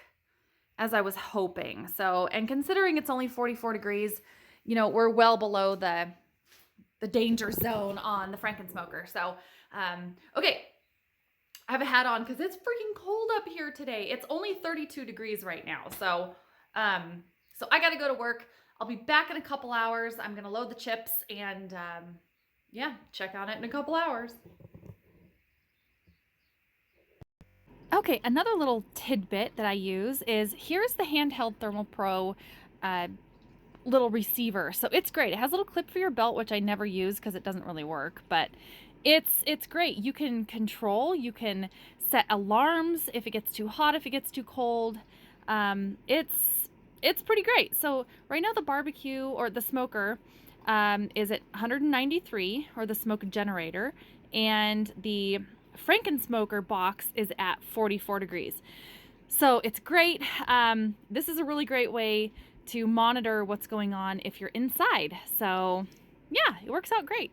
as I was hoping. So, and considering it's only 44 degrees, you know, we're well below the danger zone on the Frankensmoker. So, okay. I have a hat on because it's freaking cold up here today. It's only 32 degrees right now. So, so I got to go to work. I'll be back in a couple hours. I'm going to load the chips and, yeah, check on it in a couple hours. Okay, another little tidbit that I use is here's the handheld Thermal Pro little receiver. So it's great. It has a little clip for your belt, which I never use because it doesn't really work, but it's great. You can control, you can set alarms if it gets too hot, if it gets too cold. It's pretty great. So right now the barbecue or the smoker is at 193, or the smoke generator, and the Frankensmoker box is at 44 degrees. So it's great. This is a really great way to monitor what's going on if you're inside. So yeah, it works out great.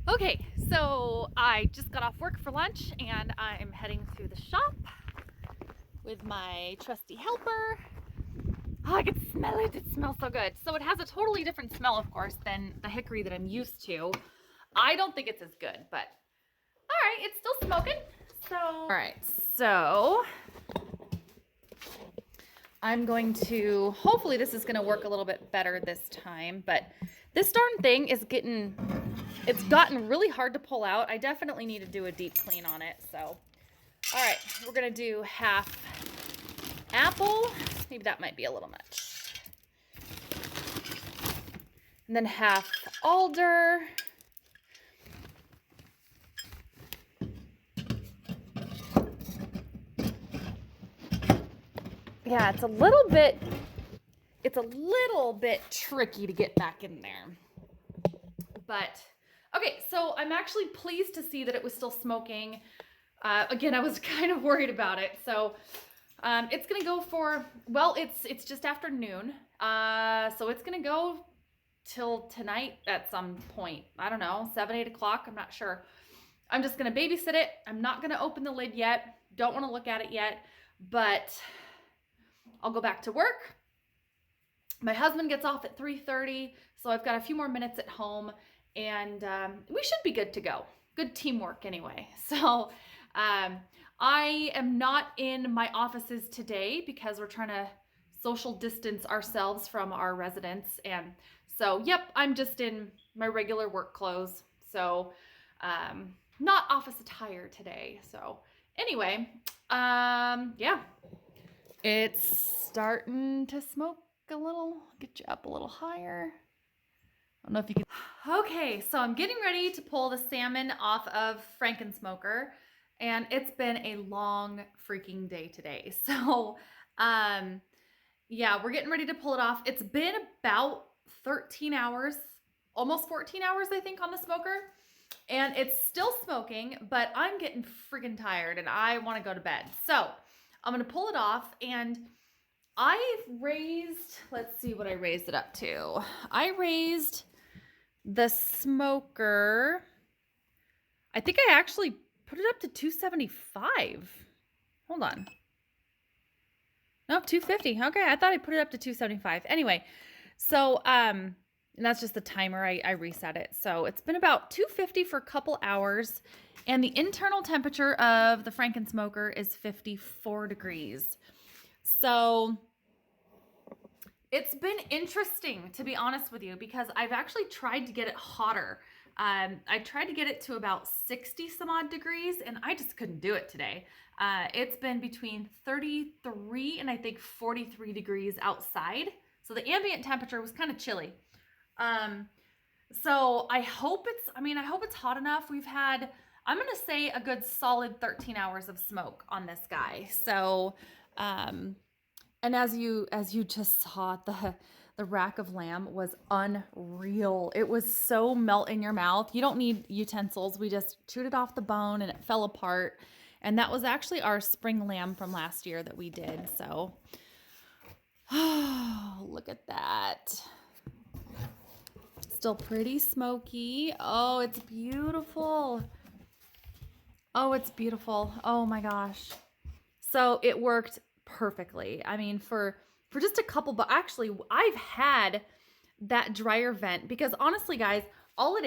Okay, so I just got off work for lunch and I'm heading to the shop with my trusty helper. Oh, I can smell it. It smells so good. So it has a totally different smell, of course, than the hickory that I'm used to. I don't think it's as good, but all right, it's still smoking. So, all right, so I'm going to, hopefully this is going to work a little bit better this time, but this darn thing is it's gotten really hard to pull out. I definitely need to do a deep clean on it. So, all right, we're going to do half apple. Maybe that might be a little much. And then half alder. Yeah, it's a little bit tricky to get back in there. But, okay, so I'm actually pleased to see that it was still smoking. Again, I was kind of worried about it. So, it's going to go for, well, it's just after noon. So it's going to go till tonight at some point. I don't know, 7, 8 o'clock. I'm not sure. I'm just going to babysit it. I'm not going to open the lid yet. Don't want to look at it yet, but I'll go back to work. My husband gets off at 3:30, so I've got a few more minutes at home, and we should be good to go. Good teamwork anyway. So I am not in my offices today because we're trying to social distance ourselves from our residents. And so, yep, I'm just in my regular work clothes. So not office attire today. So anyway, yeah, it's starting to smoke a little. Get you up a little higher. I don't know if you can. Okay, so I'm getting ready to pull the salmon off of Frankensmoker, and it's been a long freaking day today. So, yeah, we're getting ready to pull it off. It's been about 13 hours, almost 14 hours, I think, on the smoker, and it's still smoking, but I'm getting freaking tired and I want to go to bed. So I'm going to pull it off, and I've raised, let's see what I raised it up to. I raised the smoker, I think I actually put it up to 275. Hold on. Nope, 250. Okay, I thought I put it up to 275. Anyway, so, and that's just the timer. I reset it. So it's been about 250 for a couple hours, and the internal temperature of the Frankensmoker is 54 degrees. So it's been interesting, to be honest with you, because I've actually tried to get it hotter. I tried to get it to about 60 some odd degrees, and I just couldn't do it today. It's been between 33 and I think 43 degrees outside. So the ambient temperature was kind of chilly. So I hope it's hot enough. We've had, I'm going to say, a good solid 13 hours of smoke on this guy. So, and as you just saw, the rack of lamb was unreal. It was so melt in your mouth. You don't need utensils. We just chewed it off the bone and it fell apart. And that was actually our spring lamb from last year that we did. So, oh, look at that. Still pretty smoky. Oh, it's beautiful. Oh, it's beautiful. Oh my gosh. So it worked perfectly. I mean, for just a couple, but actually I've had that dryer vent because honestly, guys, all it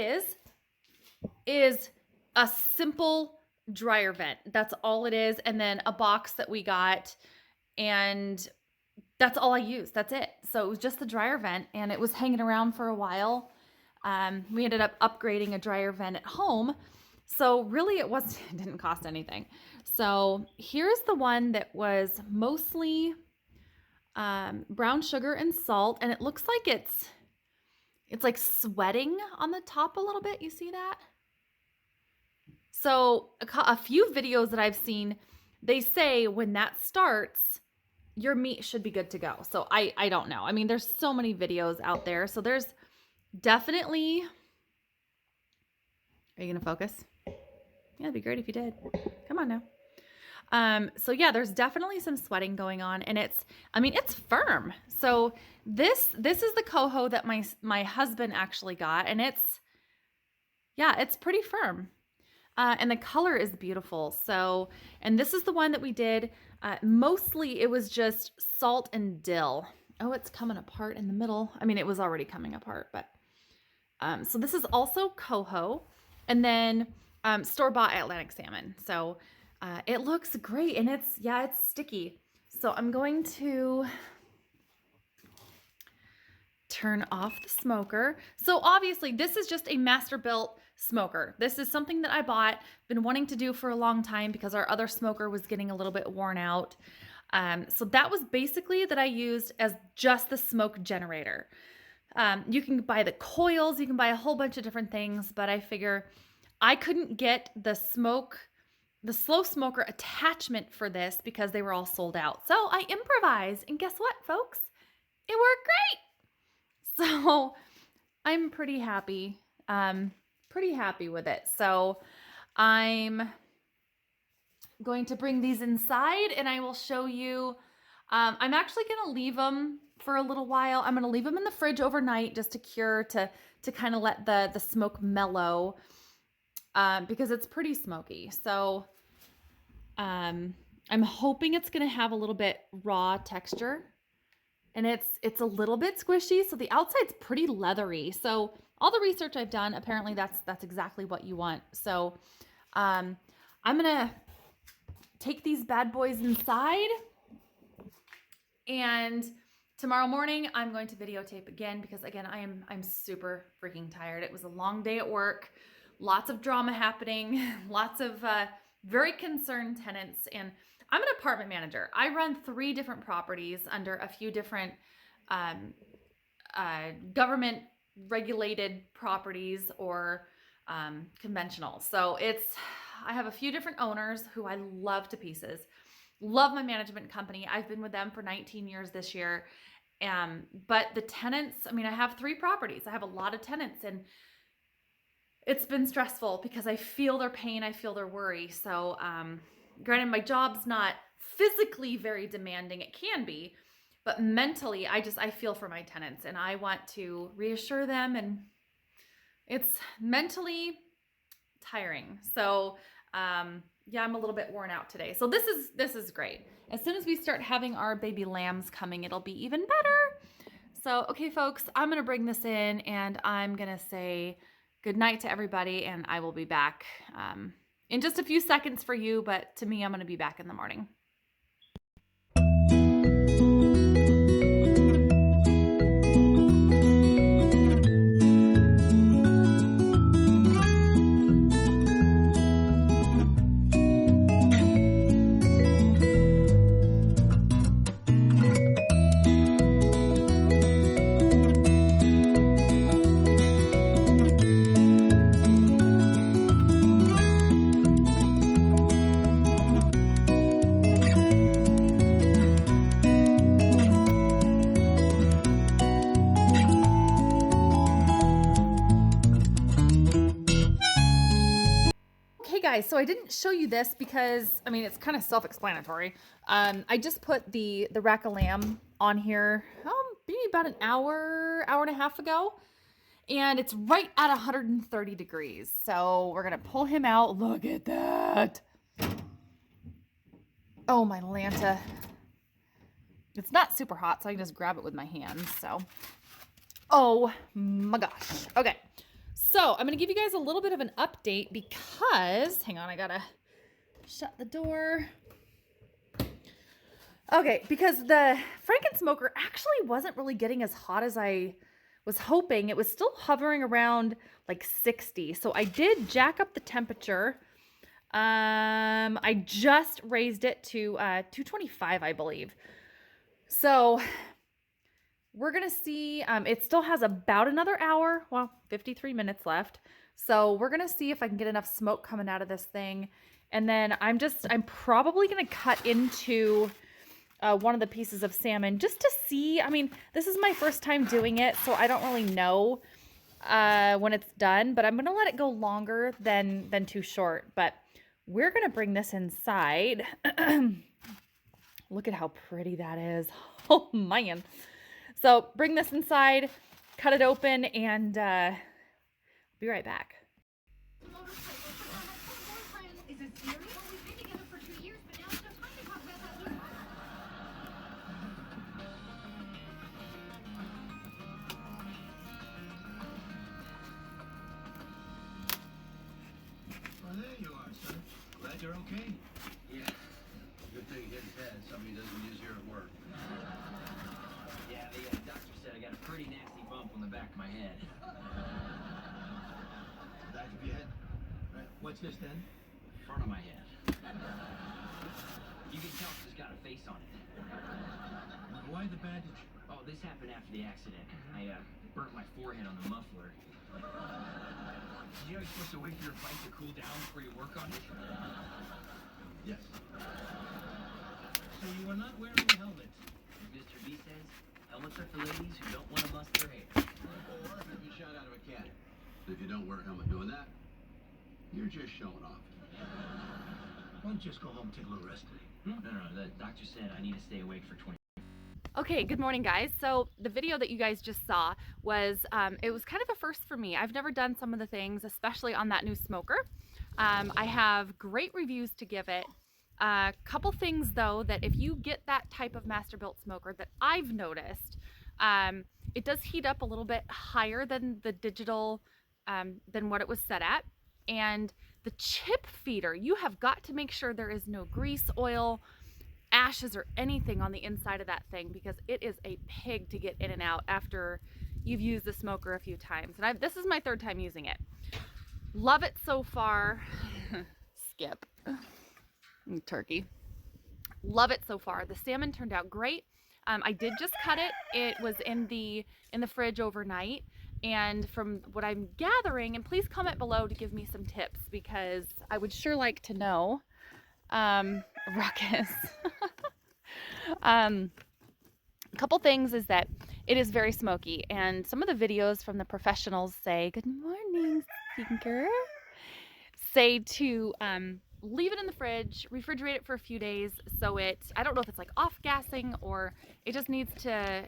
is a simple dryer vent. That's all it is. And then a box that we got, and that's all I used. That's it. So it was just the dryer vent, and it was hanging around for a while. We ended up upgrading a dryer vent at home. So really it didn't cost anything. So here's the one that was mostly brown sugar and salt. And it looks like it's like sweating on the top a little bit. You see that? So a few videos that I've seen, they say when that starts, your meat should be good to go. So I don't know. I mean, there's so many videos out there. So there's definitely, are you going to focus? Yeah, it'd be great if you did. Come on now. So yeah, there's definitely some sweating going on, and it's firm. So this is the coho that my husband actually got, and it's pretty firm. And the color is beautiful. So, and this is the one that we did. Mostly it was just salt and dill. Oh, it's coming apart in the middle. I mean, it was already coming apart, but, so this is also coho, and then, store-bought Atlantic salmon. So, it looks great, and it's sticky. So I'm going to turn off the smoker. So obviously this is just a Masterbuilt smoker. This is something that I bought, been wanting to do for a long time because our other smoker was getting a little bit worn out. So that was basically that I used as just the smoke generator. You can buy the coils, you can buy a whole bunch of different things, but I figure I couldn't get the slow smoker attachment for this because they were all sold out. So I improvised, and guess what, folks? It worked great. So I'm pretty happy with it. So I'm going to bring these inside, and I will show you. I'm actually going to leave them for a little while. I'm going to leave them in the fridge overnight just to cure, to kind of let the smoke mellow, because it's pretty smoky. So I'm hoping it's going to have a little bit raw texture, and it's a little bit squishy. So the outside's pretty leathery. So all the research I've done, apparently that's exactly what you want. So I'm going to take these bad boys inside, and tomorrow morning I'm going to videotape again because again, I'm super freaking tired. It was a long day at work, lots of drama happening, lots of very concerned tenants, and I'm an apartment manager. I run 3 different properties under a few different government regulated properties or conventional. So I have a few different owners who I love to pieces. Love my management company. I've been with them for 19 years this year. But the tenants, I mean, I have 3 properties. I have a lot of tenants, and it's been stressful because I feel their pain. I feel their worry. So, granted, my job's not physically very demanding. It can be, but mentally, I feel for my tenants, and I want to reassure them, and it's mentally tiring. So, yeah, I'm a little bit worn out today. So this is great. As soon as we start having our baby lambs coming, it'll be even better. So, okay, folks, I'm going to bring this in, and I'm going to say good night to everybody, and I will be back in just a few seconds for you, but to me, I'm going to be back in the morning. guys, so I didn't show you this because, I mean, it's kind of self-explanatory. I just put the rack of lamb on here, maybe about an hour and a half ago. And it's right at 130 degrees. So we're going to pull him out. Look at that. Oh, my Lanta. It's not super hot, so I can just grab it with my hands. So, oh my gosh. Okay. So I'm going to give you guys a little bit of an update because, hang on, I got to shut the door. Okay, because the Frankensmoker actually wasn't really getting as hot as I was hoping. It was still hovering around like 60. So I did jack up the temperature. I just raised it to 225, I believe. So we're going to see, it still has about another hour, well, 53 minutes left. So we're going to see if I can get enough smoke coming out of this thing. And then I'm probably going to cut into one of the pieces of salmon just to see. I mean, this is my first time doing it, so I don't really know when it's done, but I'm going to let it go longer than too short. But we're going to bring this inside. Look at how pretty that is. Oh, man. So bring this inside, cut it open, and be right back. Is it serious? We've been together for 2 years, but now there's no time to talk about that. Well, there you are, son. Glad you're okay. Yeah. Good thing his head somebody doesn't use here at work. Yeah, the doctor said I got a pretty nasty bump on the back of my head. Back of your head? Right. What's this then? Front of my head. You can tell it's got a face on it. Why the bandage? Oh, this happened after the accident. I burnt my forehead on the muffler. Did you know you're supposed to wait for your bike to cool down before you work on it? Yes. So you are not wearing a helmet? As Mr. B says, helmets are for ladies who don't want to muss their hair. Or if you shot out of a cannon. If you don't wear a helmet doing that, you're just showing off. Why don't you just go home and take a little rest today? No, the doctor said I need to stay awake for 20. Okay, good morning, guys. So the video that you guys just saw was, it was kind of a first for me. I've never done some of the things, especially on that new smoker. I have great reviews to give it. Couple things though, that if you get that type of Masterbuilt smoker that I've noticed, it does heat up a little bit higher than the digital, than what it was set at. And the chip feeder, you have got to make sure there is no grease, oil, ashes, or anything on the inside of that thing, because it is a pig to get in and out after you've used the smoker a few times. And this is my third time using it. Love it so far. Skip. Turkey. Love it so far. The salmon turned out great. I did just cut it. It was in the fridge overnight. And from what I'm gathering, and please comment below to give me some tips, because I would sure like to know. Ruckus. A couple things is that it is very smoky, and some of the videos from the professionals say, good morning, Stinker, say to leave it in the fridge, refrigerate it for a few days, so I don't know if it's like off gassing or it just needs to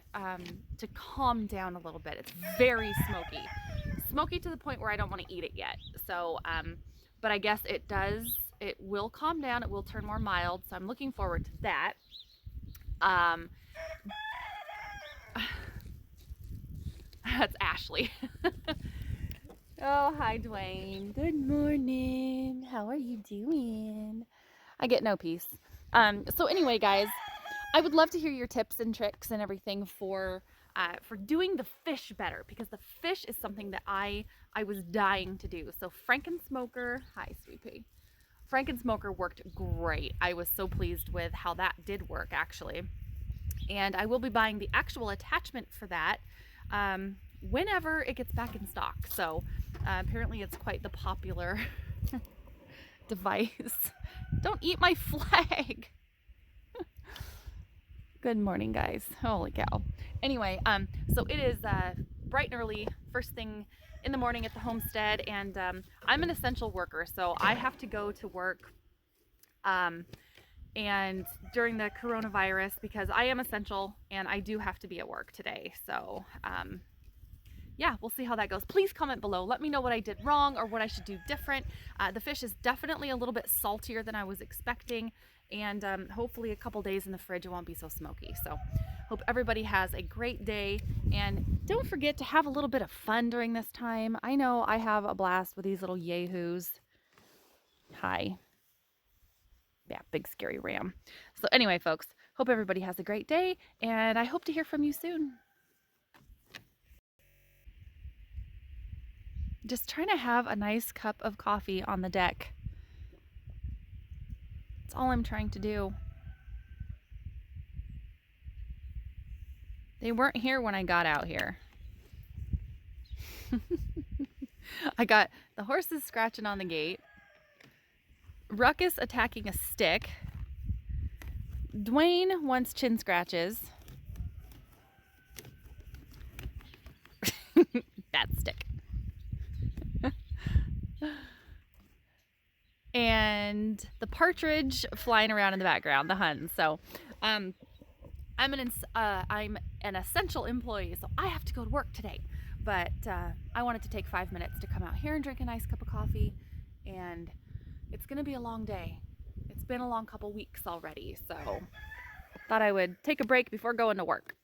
calm down a little bit. It's very smoky to the point where I don't want to eat it yet. So but I guess it will calm down, it will turn more mild, so I'm looking forward to that. That's Ashley. Oh, hi, Dwayne. Good morning. How are you doing? I get no peace. So anyway, guys, I would love to hear your tips and tricks and everything for doing the fish better, because the fish is something that I was dying to do. So Frankensmoker, hi, sweet pea. Frankensmoker worked great. I was so pleased with how that did work, actually. And I will be buying the actual attachment for that whenever it gets back in stock. So apparently it's quite the popular device. Don't eat my flag. Good morning, guys. Holy cow. Anyway, so it is bright and early, first thing in the morning at the homestead, and I'm an essential worker, so I have to go to work and during the coronavirus, because I am essential and I do have to be at work today. So yeah, we'll see how that goes. Please comment below. Let me know what I did wrong or what I should do different. The fish is definitely a little bit saltier than I was expecting, and hopefully a couple days in the fridge it won't be so smoky. So hope everybody has a great day, and don't forget to have a little bit of fun during this time. I know I have a blast with these little yahoos. Hi. Yeah, big scary ram. So anyway, folks, hope everybody has a great day, and I hope to hear from you soon. Just trying to have a nice cup of coffee on the deck. That's all I'm trying to do. They weren't here when I got out here. I got the horses scratching on the gate, Ruckus attacking a stick, Dwayne wants chin scratches. That stick. And the partridge flying around in the background, the hun. So I'm an essential employee, so I have to go to work today. But I wanted to take 5 minutes to come out here and drink a nice cup of coffee, and it's gonna be a long day. It's been a long couple weeks already, so thought I would take a break before going to work.